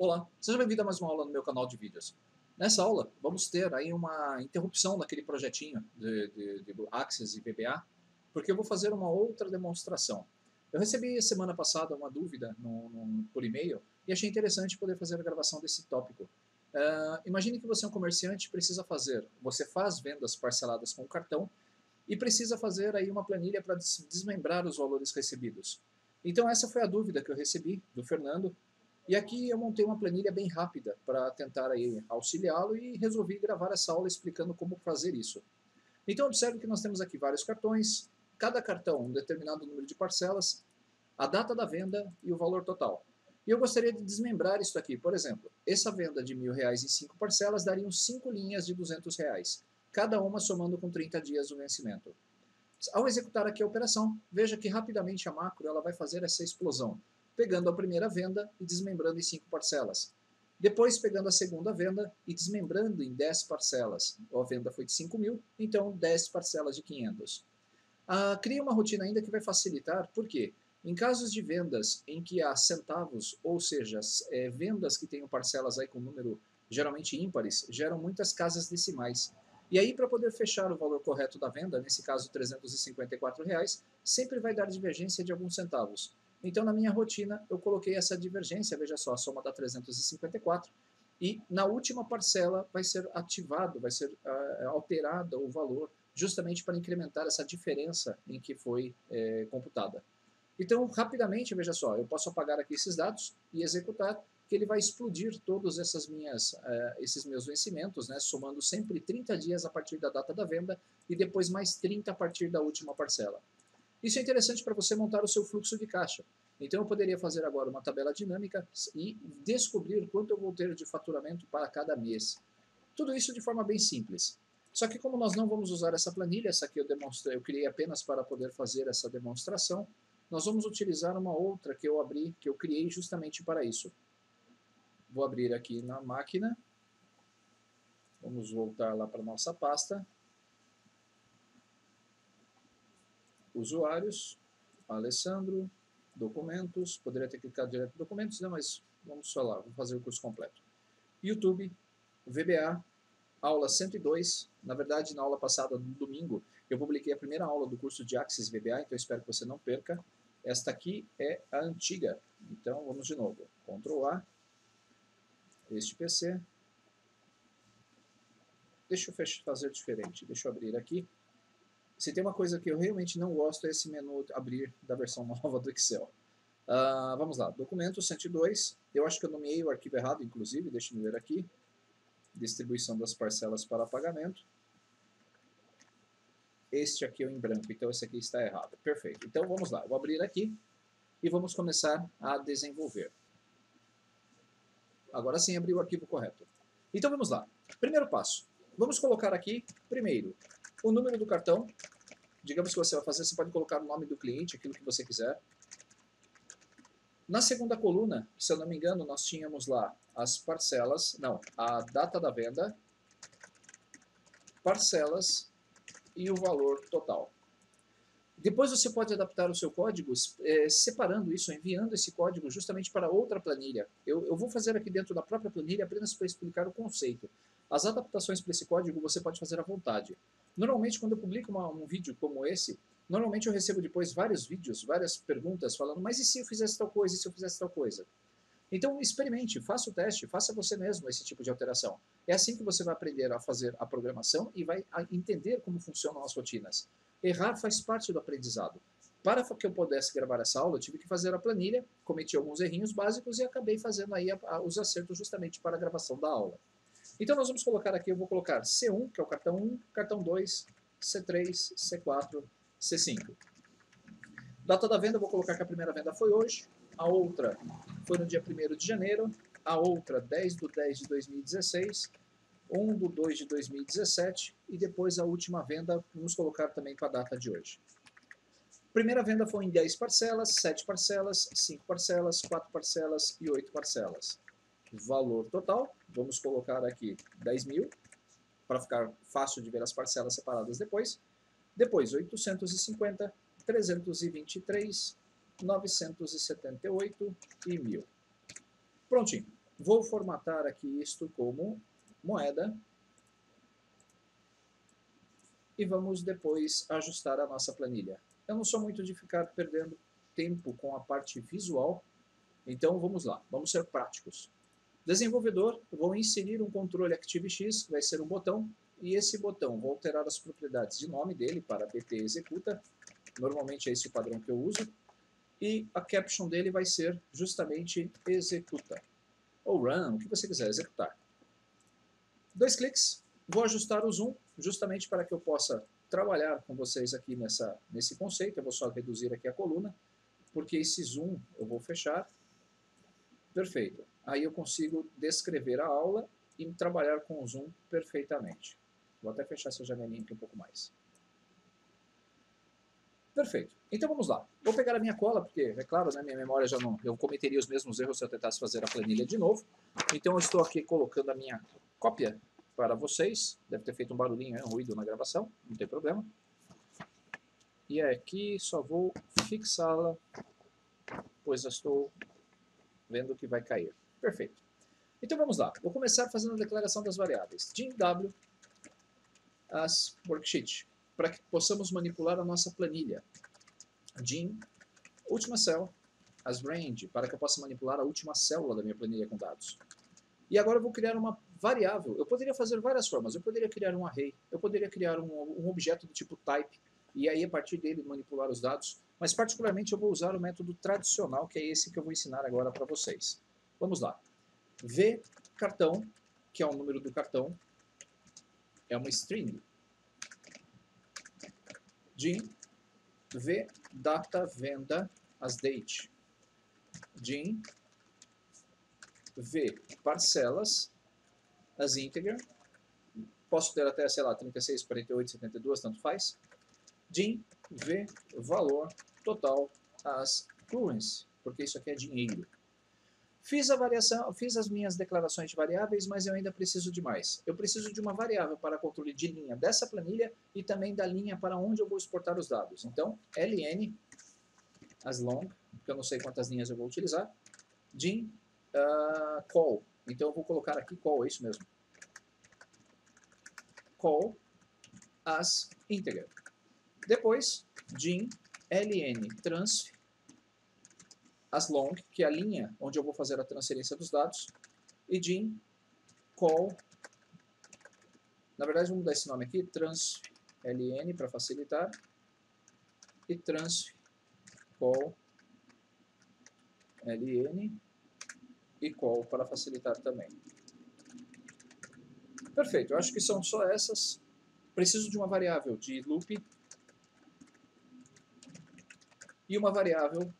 Olá, seja bem-vindo a mais uma aula no meu canal de vídeos. Nessa aula, vamos ter aí uma interrupção naquele projetinho de Access e VBA, porque eu vou fazer uma outra demonstração. Eu recebi semana passada uma dúvida por e-mail e achei interessante poder fazer a gravação desse tópico. Imagine que você é um comerciante e precisa você faz vendas parceladas com cartão e precisa fazer aí uma planilha para desmembrar os valores recebidos. Então essa foi a dúvida que eu recebi do Fernando, e aqui eu montei uma planilha bem rápida para tentar aí auxiliá-lo e resolvi gravar essa aula explicando como fazer isso. Então observe que nós temos aqui vários cartões, cada cartão um determinado número de parcelas, a data da venda e o valor total. E eu gostaria de desmembrar isso aqui. Por exemplo, essa venda de R$ 1.000 em 5 parcelas daria 5 linhas de R$ 200, cada uma somando com 30 dias o vencimento. Ao executar aqui a operação, veja que rapidamente a macro ela vai fazer essa explosão, pegando a primeira venda e desmembrando em 5 parcelas. Depois pegando a segunda venda e desmembrando em 10 parcelas. A venda foi de 5.000, então 10 parcelas de 500. Cria uma rotina ainda que vai facilitar, por quê? Em casos de vendas em que há centavos, ou seja, vendas que tenham parcelas aí com número geralmente ímpares, geram muitas casas decimais. E aí, para poder fechar o valor correto da venda, nesse caso R$ 354, sempre vai dar divergência de alguns centavos. Então, na minha rotina, eu coloquei essa divergência, veja só, a soma dá 354, e na última parcela vai ser ativado, vai ser alterado o valor, justamente para incrementar essa diferença em que foi computada. Então, rapidamente, veja só, eu posso apagar aqui esses dados e executar, que ele vai explodir todos esses meus vencimentos, né, somando sempre 30 dias a partir da data da venda e depois mais 30 a partir da última parcela. Isso é interessante para você montar o seu fluxo de caixa. Então eu poderia fazer agora uma tabela dinâmica e descobrir quanto eu vou ter de faturamento para cada mês. Tudo isso de forma bem simples. Só que como nós não vamos usar essa planilha, essa aqui eu criei apenas para poder fazer essa demonstração, nós vamos utilizar uma outra que eu criei justamente para isso. Vou abrir aqui na máquina, vamos voltar lá para a nossa pasta, usuários, Alessandro, documentos, poderia ter clicado direto em documentos, né, mas vamos só lá, vou fazer o curso completo. YouTube, VBA, aula 102, na verdade na aula passada, no domingo, eu publiquei a primeira aula do curso de Access VBA, então eu espero que você não perca. Esta aqui é a antiga, então vamos de novo, Ctrl A, este PC, deixa eu fazer diferente, deixa eu abrir aqui. Se tem uma coisa que eu realmente não gosto é esse menu abrir da versão nova do Excel. Vamos lá, documento 102, eu acho que eu nomeei o arquivo errado, inclusive, deixa eu ver aqui, distribuição das parcelas para pagamento. Este aqui é o em branco, então esse aqui está errado. Perfeito, então vamos lá, eu vou abrir aqui e vamos começar a desenvolver. Agora sim, abri o arquivo correto. Então vamos lá, primeiro passo, vamos colocar aqui, primeiro, o número do cartão. Digamos que você vai fazer, você pode colocar o nome do cliente, aquilo que você quiser. Na segunda coluna, se eu não me engano, nós tínhamos lá as parcelas, não, a data da venda, parcelas e o valor total. Depois você pode adaptar o seu código, separando isso, enviando esse código justamente para outra planilha. Eu vou fazer aqui dentro da própria planilha apenas para explicar o conceito. As adaptações para esse código você pode fazer à vontade. Normalmente, quando eu publico um vídeo como esse, normalmente eu recebo depois vários vídeos, várias perguntas falando, mas e se eu fizesse tal coisa, e se eu fizesse tal coisa? Então, experimente, faça o teste, faça você mesmo esse tipo de alteração. É assim que você vai aprender a fazer a programação e vai entender como funcionam as rotinas. Errar faz parte do aprendizado. Para que eu pudesse gravar essa aula, eu tive que fazer a planilha, cometi alguns errinhos básicos e acabei fazendo aí os acertos justamente para a gravação da aula. Então nós vamos colocar aqui, eu vou colocar C1, que é o cartão 1, cartão 2, C3, C4, C5. Data da venda, eu vou colocar que a primeira venda foi hoje, a outra foi no dia 1º de janeiro, a outra 10/10 de 2016, 1/2 de 2017 e depois a última venda, vamos colocar também com a data de hoje. Primeira venda foi em 10 parcelas, 7 parcelas, 5 parcelas, 4 parcelas e 8 parcelas. Valor total, vamos colocar aqui 10.000, para ficar fácil de ver as parcelas separadas depois. Depois 850, 323, 978 e 1.000. Prontinho. Vou formatar aqui isto como moeda. E vamos depois ajustar a nossa planilha. Eu não sou muito de ficar perdendo tempo com a parte visual, então vamos lá, vamos ser práticos. Desenvolvedor, vou inserir um controle ActiveX, vai ser um botão, e esse botão vou alterar as propriedades de nome dele para BP executa, normalmente é esse o padrão que eu uso, e a caption dele vai ser justamente executa, ou run, o que você quiser, executar. 2 cliques, vou ajustar o zoom, justamente para que eu possa trabalhar com vocês aqui nesse conceito. Eu vou só reduzir aqui a coluna, porque esse zoom eu vou fechar. Perfeito. Aí eu consigo descrever a aula e trabalhar com o zoom perfeitamente. Vou até fechar essa janelinha aqui um pouco mais. Perfeito. Então vamos lá. Vou pegar a minha cola, porque, é claro, né, minha memória já não... Eu cometeria os mesmos erros se eu tentasse fazer a planilha de novo. Então eu estou aqui colocando a minha cópia para vocês. Deve ter feito um barulhinho, um ruído na gravação, não tem problema. E aqui só vou fixá-la, pois eu estou vendo que vai cair. Perfeito. Então vamos lá. Vou começar fazendo a declaração das variáveis. DIN-W as worksheet, para que possamos manipular a nossa planilha. DIN, última cell, as range, para que eu possa manipular a última célula da minha planilha com dados. E agora eu vou criar uma variável. Eu poderia fazer várias formas. Eu poderia criar um array, eu poderia criar um objeto do tipo type, e aí a partir dele manipular os dados. Mas particularmente eu vou usar o método tradicional, que é esse que eu vou ensinar agora para vocês. Vamos lá. V cartão, que é o número do cartão, é uma string. DIN, V data venda, as date. DIN, V parcelas, as integer. Posso ter até, sei lá, 36, 48, 72, tanto faz. DIN, V valor total, as currency, porque isso aqui é dinheiro. Fiz a variação, fiz as minhas declarações de variáveis, mas eu ainda preciso de mais. Eu preciso de uma variável para controle de linha dessa planilha e também da linha para onde eu vou exportar os dados. Então, ln, as long, que eu não sei quantas linhas eu vou utilizar, DIN, call. Então eu vou colocar aqui call, é isso mesmo. Call as integer. Depois, DIN, ln, transf, as long, que é a linha onde eu vou fazer a transferência dos dados, e DIN, call, na verdade vamos dar esse nome aqui, transf, ln para facilitar, e transf, call, ln, e call para facilitar também. Perfeito, eu acho que são só essas. Preciso de uma variável de loop e uma variável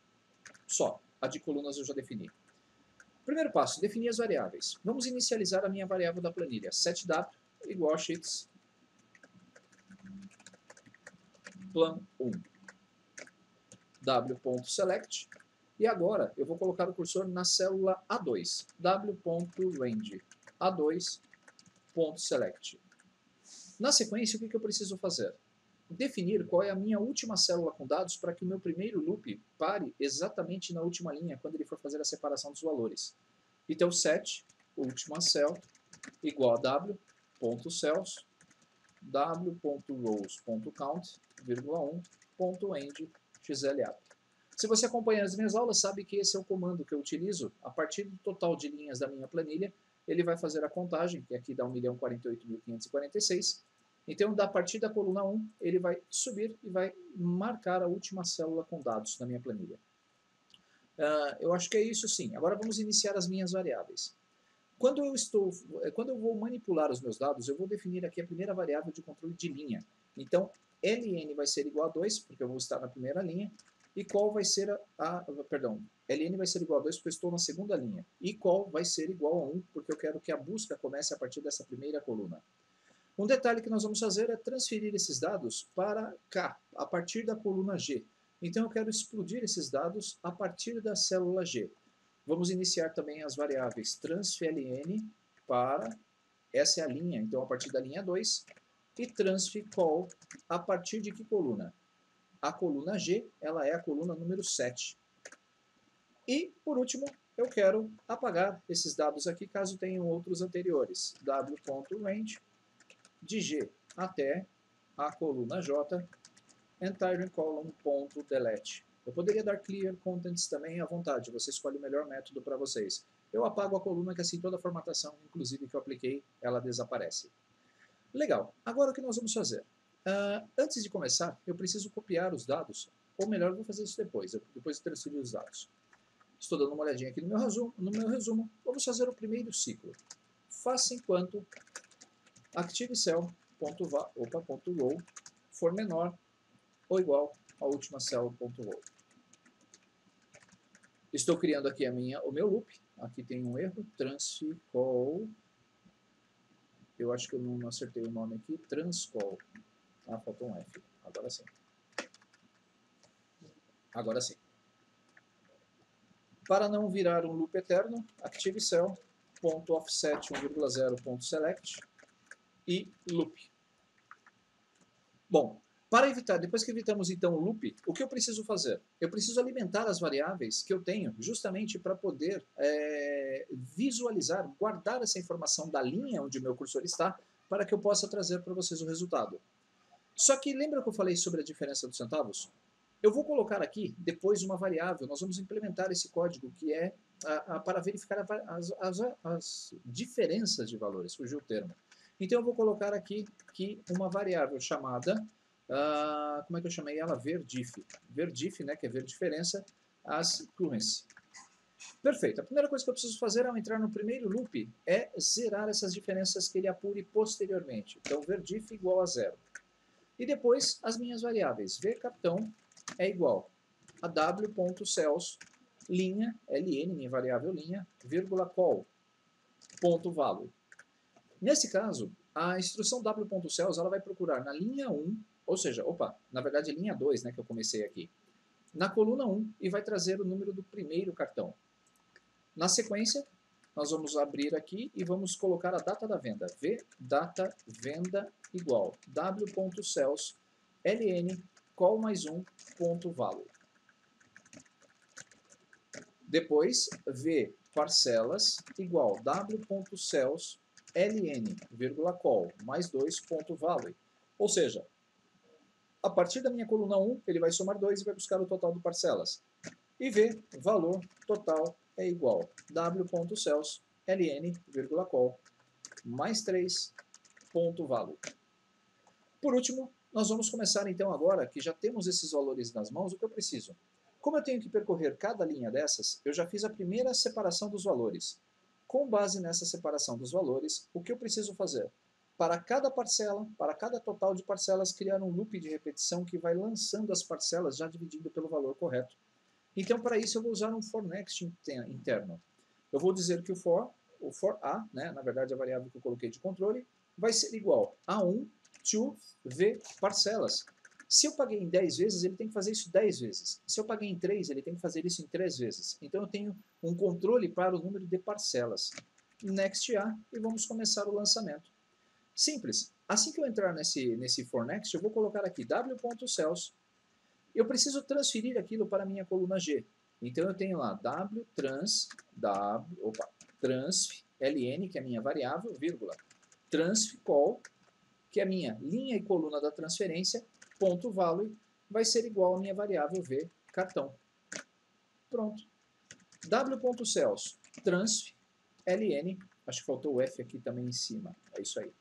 só. A de colunas eu já defini. Primeiro passo, definir as variáveis. Vamos inicializar a minha variável da planilha. setW igual a sheets plan1 w.select e agora eu vou colocar o cursor na célula A2 w.range A2.select. Na sequência, o que eu preciso fazer? Definir qual é a minha última célula com dados para que o meu primeiro loop pare exatamente na última linha quando ele for fazer a separação dos valores. Então, set, última cell, igual a w.cells, w.rows.count, vírgula 1.end, xlab. Se você acompanha as minhas aulas, sabe que esse é o comando que eu utilizo. A partir do total de linhas da minha planilha, ele vai fazer a contagem, que aqui dá 1.048.546. Então, a partir da coluna 1, ele vai subir e vai marcar a última célula com dados na minha planilha. Eu acho que é isso sim. Agora vamos iniciar as minhas variáveis. Quando eu vou manipular os meus dados, eu vou definir aqui a primeira variável de controle de linha. Então, ln vai ser igual a 2, porque eu vou estar na primeira linha, e qual vai ser ln vai ser igual a 2 porque eu estou na segunda linha, e qual vai ser igual a 1, porque eu quero que a busca comece a partir dessa primeira coluna. Um detalhe que nós vamos fazer é transferir esses dados para cá, a partir da coluna G. Então eu quero explodir esses dados a partir da célula G. Vamos iniciar também as variáveis transfln para, essa é a linha, então a partir da linha 2, e transfcall a partir de que coluna? A coluna G, ela é a coluna número 7. E, por último, eu quero apagar esses dados aqui, caso tenham outros anteriores. w.range de G até a coluna J, entire column.delete. Eu poderia dar clear contents também à vontade, você escolhe o melhor método para vocês. Eu apago a coluna que assim toda a formatação, inclusive que eu apliquei, ela desaparece. Legal, agora o que nós vamos fazer? Antes de começar, eu preciso copiar os dados, ou melhor, eu vou fazer isso depois de transferir os dados. Estou dando uma olhadinha aqui no meu resumo. Vamos fazer o primeiro ciclo. Faça enquanto ActiveCell.row for menor ou igual à última cell.row. Estou criando aqui o meu loop. Aqui tem um erro, transcall. Eu acho que eu não acertei o nome aqui, transcall. Ah, faltou um F. Agora sim. Agora sim. Para não virar um loop eterno, ActiveCell.offset 1,0.select e loop. Bom, para evitar, depois que evitamos então o loop, o que eu preciso fazer? Eu preciso alimentar as variáveis que eu tenho justamente para poder visualizar, guardar essa informação da linha onde o meu cursor está, para que eu possa trazer para vocês o resultado. Só que lembra que eu falei sobre a diferença dos centavos? Eu vou colocar aqui depois uma variável, nós vamos implementar esse código que é para verificar as diferenças de valores, fugiu o termo. Então eu vou colocar aqui uma variável chamada, como é que eu chamei ela? Verdif. Verdif, né, que é ver diferença, as currency. Perfeito. A primeira coisa que eu preciso fazer ao entrar no primeiro loop é zerar essas diferenças que ele apure posteriormente. Então verdif igual a 0. E depois as minhas variáveis. vCapitão é igual a w.cells, linha, ln, minha variável linha, vírgula call, ponto value. Nesse caso, a instrução w.cells ela vai procurar na linha 1, ou seja, na verdade linha 2, né, que eu comecei aqui, na coluna 1 e vai trazer o número do primeiro cartão. Na sequência, nós vamos abrir aqui e vamos colocar a data da venda. Data venda igual w.cells ln call mais um ponto value. Depois, parcelas igual w.cells ln, vírgula call, mais 2 ponto value. Ou seja, a partir da minha coluna 1, ele vai somar 2 e vai buscar o total do parcelas. E valor total é igual w.cells ln, vírgula call, mais 3 ponto value. Por último, nós vamos começar então agora, que já temos esses valores nas mãos, o que eu preciso? Como eu tenho que percorrer cada linha dessas, eu já fiz a primeira separação dos valores. Com base nessa separação dos valores, o que eu preciso fazer? Para cada parcela, para cada total de parcelas, criar um loop de repetição que vai lançando as parcelas já dividido pelo valor correto. Então, para isso, eu vou usar um for next interno. Eu vou dizer que o for a, né, na verdade a variável que eu coloquei de controle, vai ser igual a 1 to parcelas. Se eu paguei em 10 vezes, ele tem que fazer isso 10 vezes. Se eu paguei em 3, ele tem que fazer isso em 3 vezes. Então eu tenho um controle para o número de parcelas. Next A e vamos começar o lançamento. Simples. Assim que eu entrar nesse for next, eu vou colocar aqui w.cells. Eu preciso transferir aquilo para a minha coluna G. Então eu tenho lá transf ln, que é a minha variável, vírgula, transf call, que é a minha linha e coluna da transferência, ponto value, vai ser igual a minha variável cartão. Pronto. w.cells transf ln, acho que faltou o F aqui também em cima, é isso aí.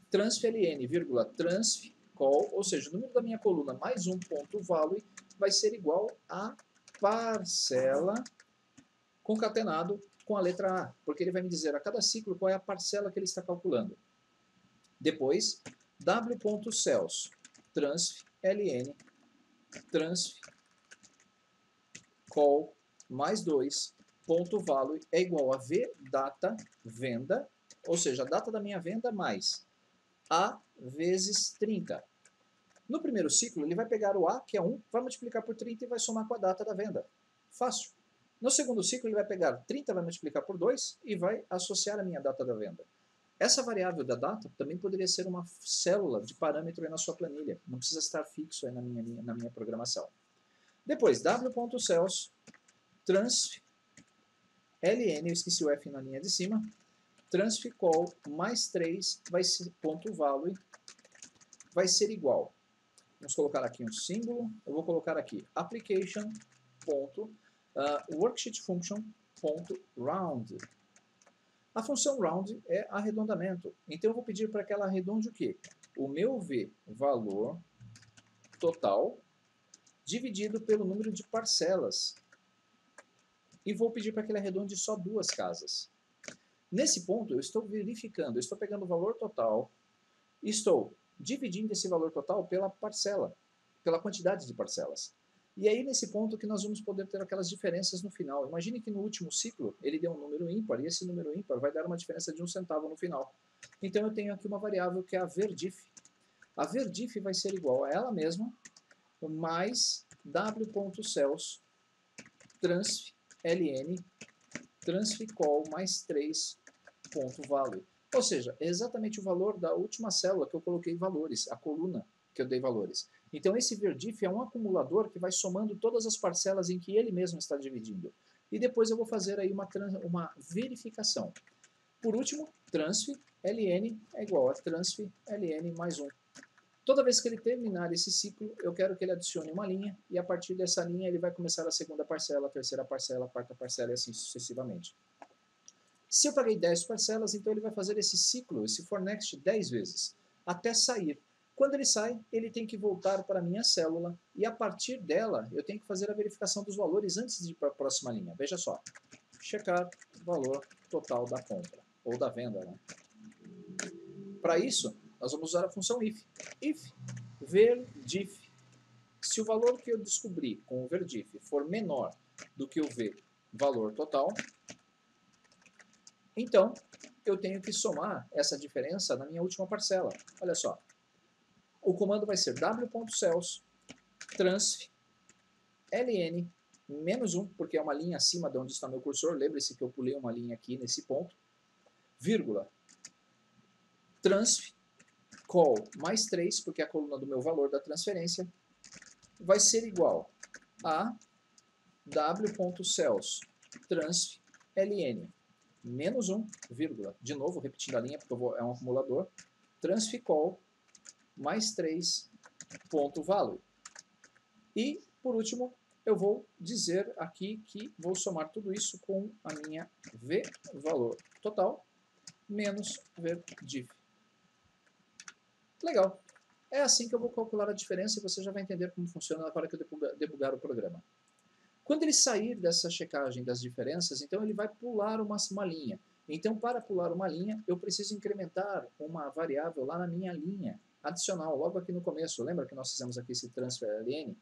Transf ln, vírgula, transf call, ou seja, o número da minha coluna mais um ponto value vai ser igual a parcela concatenado com a letra A, porque ele vai me dizer a cada ciclo qual é a parcela que ele está calculando. Depois, w.cells transf ln transf call mais 2 ponto value é igual a data venda, ou seja, a data da minha venda mais A vezes 30. No primeiro ciclo, ele vai pegar o A, que é 1, vai multiplicar por 30 e vai somar com a data da venda. Fácil. No segundo ciclo, ele vai pegar 30, vai multiplicar por 2 e vai associar a minha data da venda. Essa variável da data também poderia ser uma célula de parâmetro aí na sua planilha. Não precisa estar fixo aí na minha programação. Depois, w.cells transf ln, eu esqueci o f na linha de cima, transficol mais 3 vai ser, ponto value, vai ser igual. Vamos colocar aqui um símbolo, eu vou colocar aqui application ponto, worksheet function ponto round. A função round é arredondamento, então eu vou pedir para que ela arredonde o quê? O meu v, valor total, dividido pelo número de parcelas. E vou pedir para que ele arredonde só 2 casas. Nesse ponto, eu estou verificando, eu estou pegando o valor total, estou dividindo esse valor total pela parcela, pela quantidade de parcelas. E aí, nesse ponto, que nós vamos poder ter aquelas diferenças no final. Imagine que no último ciclo, ele deu um número ímpar, e esse número ímpar vai dar uma diferença de 1 centavo no final. Então, eu tenho aqui uma variável que é a verdif. A verdif vai ser igual a ela mesma, mais w.cells transf ln transficol mais 3 ponto value. Ou seja, é exatamente o valor da última célula que eu coloquei valores, a coluna que eu dei valores. Então esse verdif é um acumulador que vai somando todas as parcelas em que ele mesmo está dividindo. E depois eu vou fazer aí uma verificação. Por último, transf ln é igual a transf ln mais 1. Toda vez que ele terminar esse ciclo, eu quero que ele adicione uma linha, e a partir dessa linha ele vai começar a segunda parcela, a terceira parcela, a quarta parcela e assim sucessivamente. Se eu paguei 10 parcelas, então ele vai fazer esse ciclo, esse for next 10 vezes, até sair. Quando ele sai, ele tem que voltar para a minha célula, e a partir dela eu tenho que fazer a verificação dos valores antes de ir para a próxima linha. Veja só, checar valor total da compra, ou da venda, né? Para isso, nós vamos usar a função if. If verdif. Se o valor que eu descobri com o verdif for menor do que o v valor total, então eu tenho que somar essa diferença na minha última parcela. Olha só. O comando vai ser w.cells transf ln menos 1, porque é uma linha acima de onde está meu cursor. Lembre-se que eu pulei uma linha aqui nesse ponto. Vírgula. Transf call mais 3, porque é a coluna do meu valor da transferência, vai ser igual a w.cells transf ln menos 1, vírgula, de novo, repetindo a linha, porque é um acumulador, transf call mais 3 ponto value. E, por último, eu vou dizer aqui que vou somar tudo isso com a minha v valor total menos verdif. Legal. É assim que eu vou calcular a diferença e você já vai entender como funciona na hora que eu debugar o programa. Quando ele sair dessa checagem das diferenças, então ele vai pular uma linha. Então, para pular uma linha, eu preciso incrementar uma variável lá na minha linha adicional, logo aqui no começo. Lembra que nós fizemos aqui esse transfer ln?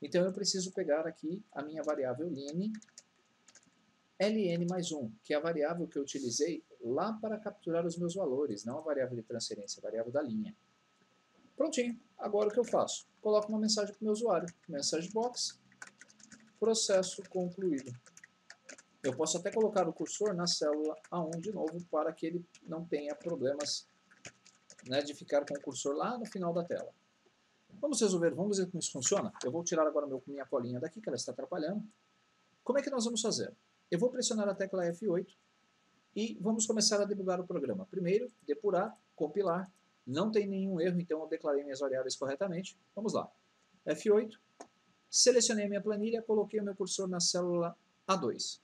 Então, eu preciso pegar aqui a minha variável ln mais 1, que é a variável que eu utilizei lá para capturar os meus valores, não a variável de transferência, a variável da linha. Prontinho. Agora o que eu faço? Coloco uma mensagem para o meu usuário. Message box, processo concluído. Eu posso até colocar o cursor na célula A1 de novo para que ele não tenha problemas, né, de ficar com o cursor lá no final da tela. Vamos resolver, vamos ver como isso funciona? Eu vou tirar agora minha colinha daqui, que ela está atrapalhando. Como é que nós vamos fazer? Eu vou pressionar a tecla F8 e vamos começar a debugar o programa. Primeiro, depurar, compilar. Não tem nenhum erro, então eu declarei minhas variáveis corretamente. Vamos lá. F8. Selecionei a minha planilha, coloquei o meu cursor na célula A2.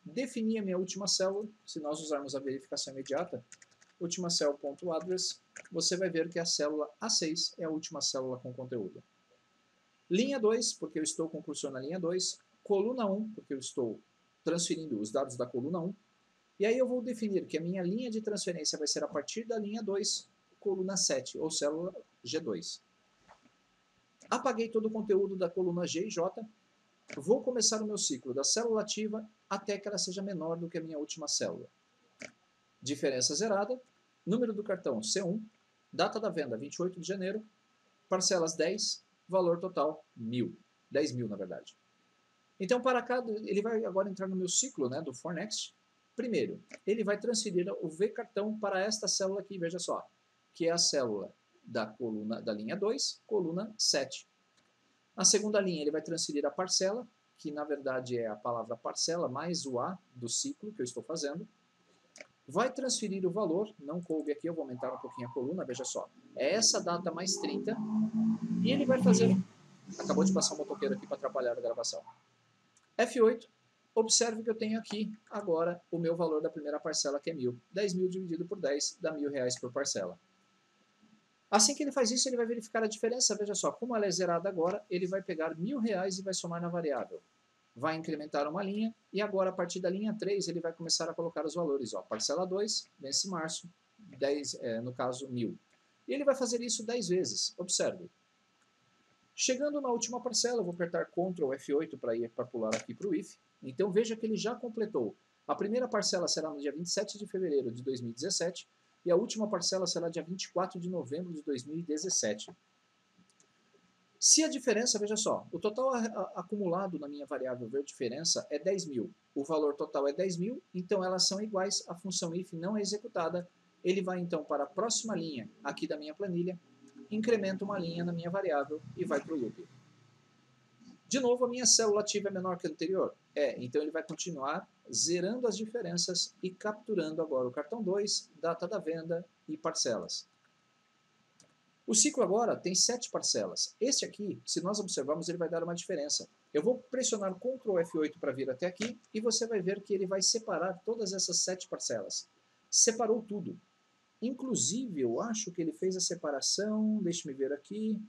Defini a minha última célula. Se nós usarmos a verificação imediata, última cell.address, você vai ver que a célula A6 é a última célula com conteúdo. Linha 2, porque eu estou com o cursor na linha 2. Coluna 1, porque eu estou transferindo os dados da coluna 1. E aí eu vou definir que a minha linha de transferência vai ser a partir da linha 2, coluna 7, ou célula G2. Apaguei todo o conteúdo da coluna G e J. Vou começar o meu ciclo da célula ativa até que ela seja menor do que a minha última célula. Diferença zerada, número do cartão C1, data da venda 28 de janeiro, parcelas 10, valor total 1.000. 10.000 na verdade. Então para cá, ele vai agora entrar no meu ciclo, né, do for next. Primeiro, ele vai transferir o V cartão para esta célula aqui, veja só, que é a célula da coluna da linha 2, coluna 7. Na segunda linha, ele vai transferir a parcela, que na verdade é a palavra parcela mais o A do ciclo que eu estou fazendo, vai transferir o valor, não coube aqui, eu vou aumentar um pouquinho a coluna, veja só, é essa data mais 30, e ele vai fazer, acabou de passar um motoqueiro aqui para atrapalhar a gravação, F8, observe que eu tenho aqui agora o meu valor da primeira parcela, que é 1.000. 10.000 dividido por 10 dá R$1.000 por parcela. Assim que ele faz isso, ele vai verificar a diferença. Veja só, como ela é zerada agora, ele vai pegar R$1.000 e vai somar na variável. Vai incrementar uma linha e agora, a partir da linha 3, ele vai começar a colocar os valores. Ó, parcela 2, vence março, 10, no caso 1.000. E ele vai fazer isso 10 vezes. Observe. Chegando na última parcela, eu vou apertar Ctrl F8 para pular aqui para o if. Então veja que ele já completou. A primeira parcela será no dia 27 de fevereiro de 2017 e a última parcela será dia 24 de novembro de 2017. Se a diferença, veja só, o total acumulado na minha variável ver diferença é 10.000. O valor total é 10.000, então elas são iguais, a função if não é executada. Ele vai então para a próxima linha aqui da minha planilha, incrementa uma linha na minha variável e vai para o loop. De novo, a minha célula ativa é menor que a anterior? Então ele vai continuar zerando as diferenças e capturando agora o cartão 2, data da venda e parcelas. O ciclo agora tem 7 parcelas. Este aqui, se nós observarmos, ele vai dar uma diferença. Eu vou pressionar Ctrl F8 para vir até aqui e você vai ver que ele vai separar todas essas 7 parcelas. Separou tudo. Inclusive, eu acho que ele fez a separação, deixe-me ver aqui.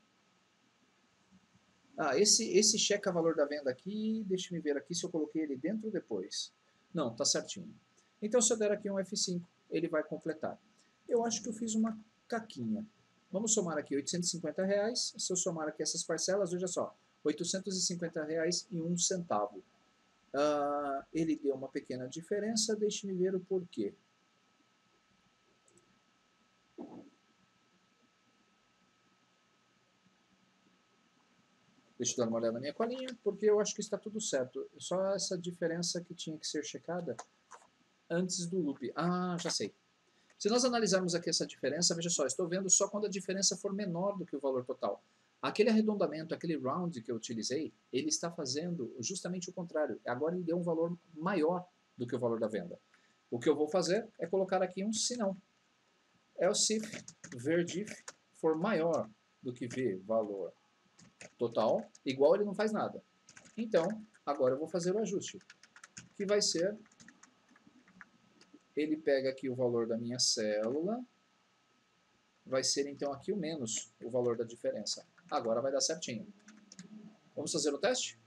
Esse checa valor da venda aqui, deixe-me ver aqui se eu coloquei ele dentro ou depois. Não, tá certinho. Então, se eu der aqui um F5, ele vai completar. Eu acho que eu fiz uma caquinha. Vamos somar aqui R$850. Se eu somar aqui essas parcelas, veja só, R$850,01. Ele deu uma pequena diferença, deixe-me ver o porquê. Deixa eu dar uma olhada na minha colinha, porque eu acho que está tudo certo. Só essa diferença que tinha que ser checada antes do loop. Já sei. Se nós analisarmos aqui essa diferença, veja só, estou vendo só quando a diferença for menor do que o valor total. Aquele arredondamento, aquele round que eu utilizei, ele está fazendo justamente o contrário. Agora ele deu um valor maior do que o valor da venda. O que eu vou fazer é colocar aqui um senão. Else if ver_diff for maior do que v valor total, igual ele não faz nada. Então, agora eu vou fazer o ajuste, que vai ser, ele pega aqui o valor da minha célula, vai ser então aqui o menos o valor da diferença. Agora vai dar certinho. Vamos fazer o teste?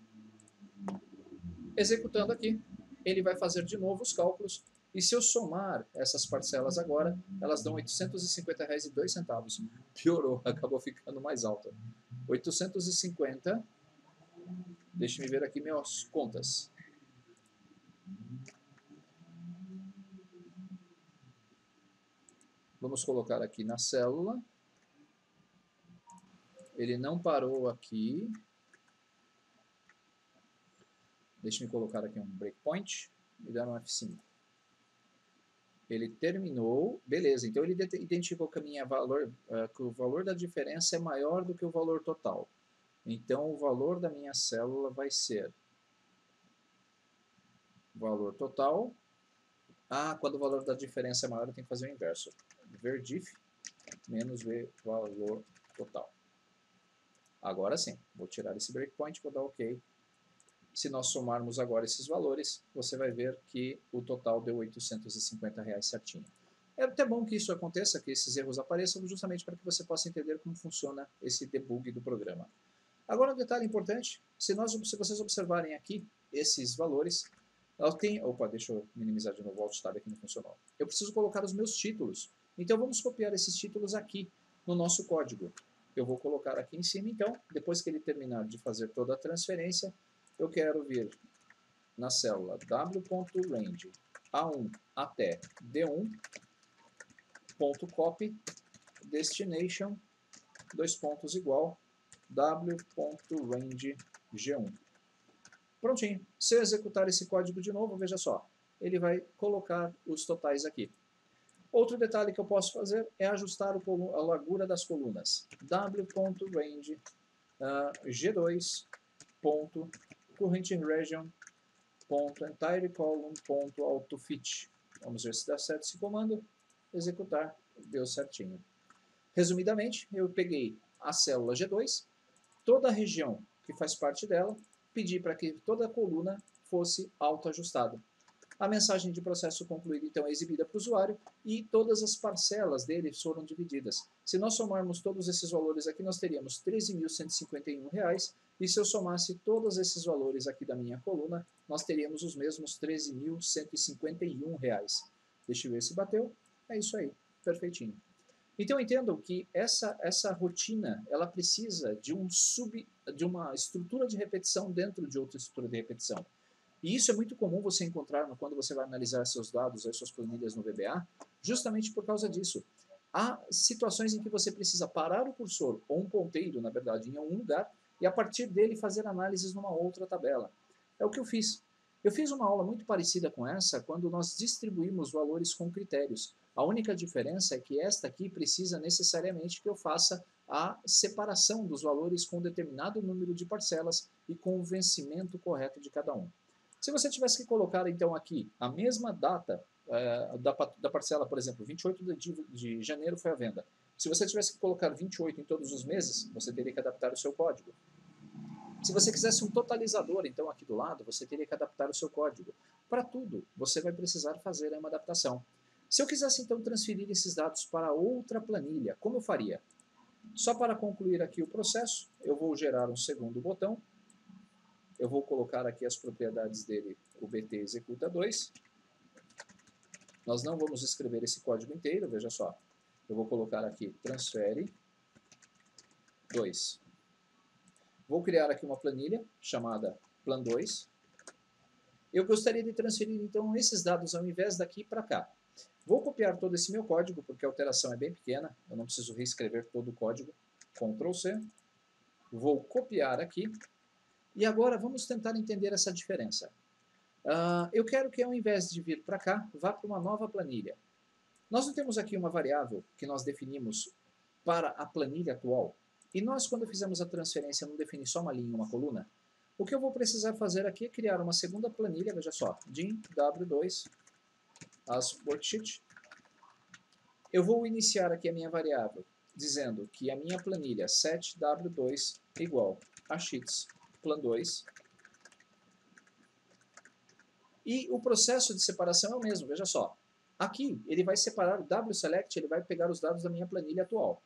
Executando aqui, ele vai fazer de novo os cálculos, e se eu somar essas parcelas agora, elas dão R$850,02. Piorou, acabou ficando mais alta. 850, deixe-me ver aqui minhas contas. Vamos colocar aqui na célula. Ele não parou aqui. Deixe-me colocar aqui um breakpoint e dar um F5. Ele terminou, beleza, então ele identificou que, que o valor da diferença é maior do que o valor total. Então o valor da minha célula vai ser valor total. Quando o valor da diferença é maior, eu tenho que fazer o inverso. ver_diff menos v valor total. Agora sim, vou tirar esse breakpoint, vou dar OK. Se nós somarmos agora esses valores, você vai ver que o total deu R$850 certinho. É até bom que isso aconteça, que esses erros apareçam, justamente para que você possa entender como funciona esse debug do programa. Agora um detalhe importante, se vocês observarem aqui esses valores, deixa eu minimizar de novo, o Alt Tab aqui não funcionou. Eu preciso colocar os meus títulos. Então vamos copiar esses títulos aqui no nosso código. Eu vou colocar aqui em cima, então, depois que ele terminar de fazer toda a transferência, eu quero vir na célula w.range A1 até D1, .copy, destination, igual, w.range G1. Prontinho. Se eu executar esse código de novo, veja só, ele vai colocar os totais aqui. Outro detalhe que eu posso fazer é ajustar a largura das colunas. w.range G2. current region.entirecolumn.autofit. Vamos ver se dá certo esse comando. Executar, deu certinho. Resumidamente, eu peguei a célula G2, toda a região que faz parte dela, pedi para que toda a coluna fosse autoajustada. A mensagem de processo concluído, então, é exibida para o usuário e todas as parcelas dele foram divididas. Se nós somarmos todos esses valores aqui, nós teríamos R$ 13.151, e se eu somasse todos esses valores aqui da minha coluna, nós teríamos os mesmos R$ 13.151. Deixa eu ver se bateu. É isso aí, perfeitinho. Então entendam que essa rotina ela precisa de uma estrutura de repetição dentro de outra estrutura de repetição. E isso é muito comum você encontrar quando você vai analisar seus dados, as suas planilhas no VBA, justamente por causa disso. Há situações em que você precisa parar o cursor, ou um ponteiro, na verdade, em algum lugar, e a partir dele fazer análises numa outra tabela. É o que eu fiz. Eu fiz uma aula muito parecida com essa quando nós distribuímos valores com critérios. A única diferença é que esta aqui precisa necessariamente que eu faça a separação dos valores com determinado número de parcelas e com o vencimento correto de cada um. Se você tivesse que colocar, então, aqui a mesma data da parcela, por exemplo, 28 de janeiro foi a venda. Se você tivesse que colocar 28 em todos os meses, você teria que adaptar o seu código. Se você quisesse um totalizador, então, aqui do lado, você teria que adaptar o seu código. Para tudo, você vai precisar fazer uma adaptação. Se eu quisesse, então, transferir esses dados para outra planilha, como eu faria? Só para concluir aqui o processo, eu vou gerar um segundo botão. Eu vou colocar aqui as propriedades dele, o BT executa 2. Nós não vamos escrever esse código inteiro, veja só. Eu vou colocar aqui transfere 2. Vou criar aqui uma planilha chamada plan2. Eu gostaria de transferir então esses dados ao invés daqui para cá. Vou copiar todo esse meu código, porque a alteração é bem pequena, eu não preciso reescrever todo o código. Ctrl C. Vou copiar aqui. E agora vamos tentar entender essa diferença. Eu quero que ao invés de vir para cá, vá para uma nova planilha. Nós não temos aqui uma variável que nós definimos para a planilha atual. E nós, quando fizemos a transferência, não defini só uma linha e uma coluna. O que eu vou precisar fazer aqui é criar uma segunda planilha, veja só, dim w2 as worksheet. Eu vou iniciar aqui a minha variável, dizendo que a minha planilha setw2 é igual a sheets plan2. E o processo de separação é o mesmo, veja só. Aqui, ele vai separar o wselect, ele vai pegar os dados da minha planilha atual.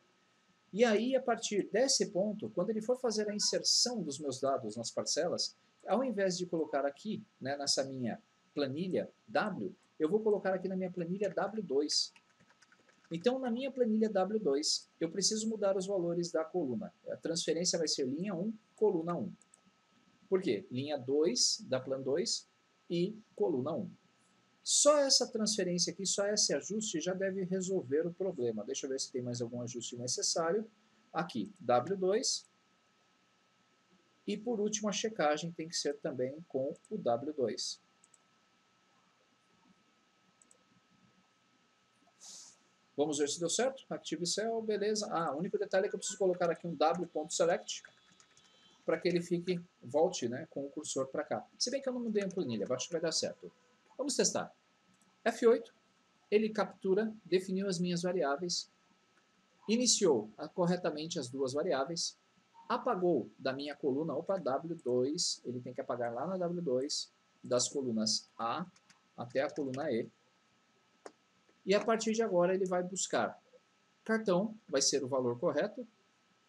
E aí, a partir desse ponto, quando ele for fazer a inserção dos meus dados nas parcelas, ao invés de colocar aqui, né, nessa minha planilha W, eu vou colocar aqui na minha planilha W2. Então, na minha planilha W2, eu preciso mudar os valores da coluna. A transferência vai ser linha 1, coluna 1. Por quê? Linha 2 da plan 2 e coluna 1. Só essa transferência aqui, só esse ajuste já deve resolver o problema. Deixa eu ver se tem mais algum ajuste necessário. Aqui, W2. E por último, a checagem tem que ser também com o W2. Vamos ver se deu certo. Active Cell, beleza. O único detalhe é que eu preciso colocar aqui um w.select para que ele volte, né, com o cursor para cá. Se bem que eu não mudei a planilha, acho que vai dar certo. Vamos testar. F8, ele captura, definiu as minhas variáveis, iniciou corretamente as duas variáveis, apagou da minha coluna, W2, ele tem que apagar lá na W2, das colunas A até a coluna E. E a partir de agora ele vai buscar cartão, vai ser o valor correto,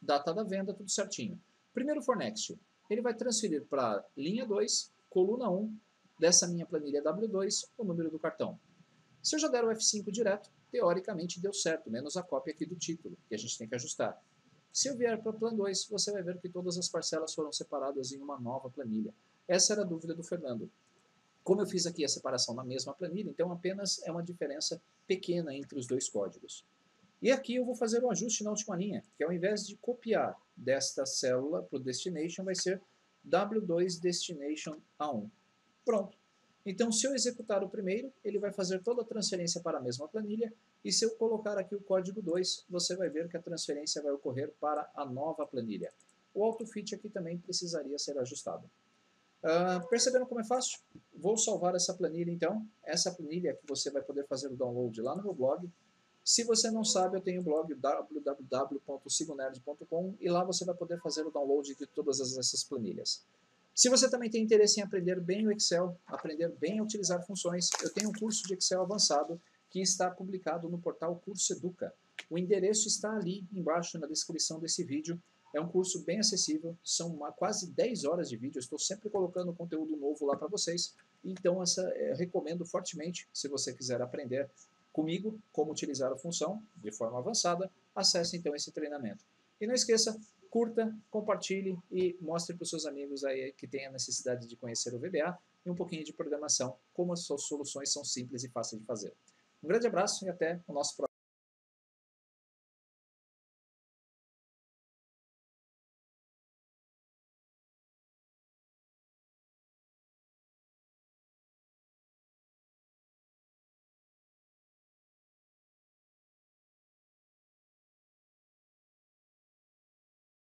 data da venda, tudo certinho. Primeiro for next, ele vai transferir para linha 2, coluna 1, dessa minha planilha W2, o número do cartão. Se eu já der o F5 direto, teoricamente deu certo, menos a cópia aqui do título, que a gente tem que ajustar. Se eu vier para plan 2, você vai ver que todas as parcelas foram separadas em uma nova planilha. Essa era a dúvida do Fernando. Como eu fiz aqui a separação na mesma planilha, então apenas é uma diferença pequena entre os dois códigos. E aqui eu vou fazer um ajuste na última linha, que ao invés de copiar desta célula para o destination, vai ser W2 destination A1. Pronto. Então, se eu executar o primeiro, ele vai fazer toda a transferência para a mesma planilha, e se eu colocar aqui o código 2, você vai ver que a transferência vai ocorrer para a nova planilha. O autofit aqui também precisaria ser ajustado. Perceberam como é fácil? Vou salvar essa planilha então. Essa planilha que você vai poder fazer o download lá no meu blog. Se você não sabe, eu tenho o blog www.sigonerd.com e lá você vai poder fazer o download de todas essas planilhas. Se você também tem interesse em aprender bem o Excel, aprender bem a utilizar funções, eu tenho um curso de Excel avançado que está publicado no portal Curso Educa. O endereço está ali embaixo na descrição desse vídeo. É um curso bem acessível, são quase 10 horas de vídeo, eu estou sempre colocando conteúdo novo lá para vocês. Então, eu recomendo fortemente, se você quiser aprender comigo como utilizar a função de forma avançada, acesse então esse treinamento. E não esqueça, curta, compartilhe e mostre para os seus amigos aí que têm a necessidade de conhecer o VBA e um pouquinho de programação, como as suas soluções são simples e fáceis de fazer. Um grande abraço e até o nosso próximo